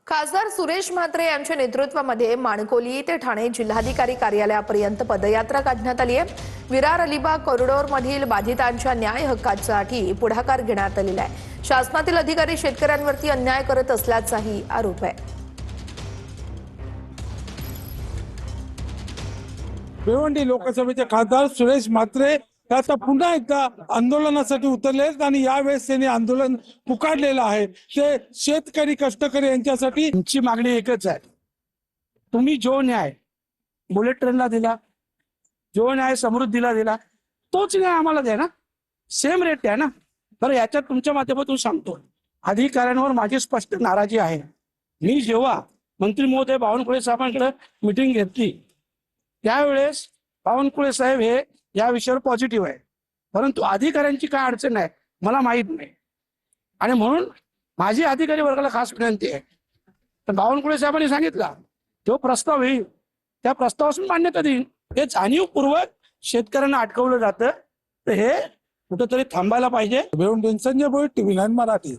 खासदार सुरेश म्हात्रे यांच्या नेतृत्वामध्ये माणकोली ते ठाणे जिल्हाधिकारी कार्यालयापर्यंत पदयात्रा काढण्यात आली आहे। विरार अलिबाग कॉरिडॉरमधील बाधितांच्या न्याय हक्कासाठी पुढाकार घेण्यात आलेला आहे। शासनातील अधिकारी शेतकऱ्यांवरती अन्याय करत असल्याचाही आरोप आहे। भिवंडी लोकसभेचे खासदार सुरेश म्हात्रे आता पुन्हा एकदा आंदोलनासाठी उतरले आहेत आणि यावेळेस त्यांनी आंदोलन पुकारलेलं आहे। ते शेतकरी कष्टकरी यांच्यासाठी तुमची मागणी एकच आहे, तुम्ही जो न्याय बुलेट ट्रेनला दिला, जो न्याय समृद्धीला दिला, तोच न्याय आम्हाला द्या ना, सेम रेट द्या ना। तर याच्यात तुमच्या माध्यमातून सांगतो, अधिकाऱ्यांवर माझी स्पष्ट नाराजी आहे। मी जेव्हा मंत्री महोदय बावनकुळे साहेबांकडे मिटिंग घेतली त्यावेळेस बावनकुळे साहेब हे या विषयावर पॉझिटिव्ह आहे, परंतु अधिकाऱ्यांची काय अडचण आहे मला माहित नाही। आणि म्हणून माझी अधिकारी वर्गाला खास विनंती आहे, तर बावनकुळे साहेबांनी सांगितला जो प्रस्ताव येईल त्या प्रस्तावासून मान्यता देईन। हे जाणीवपूर्वक शेतकऱ्यांना अटकवलं जातं, तर हे कुठंतरी थांबायला पाहिजे। भिवंडी संजय भोईर, TV9 मराठी।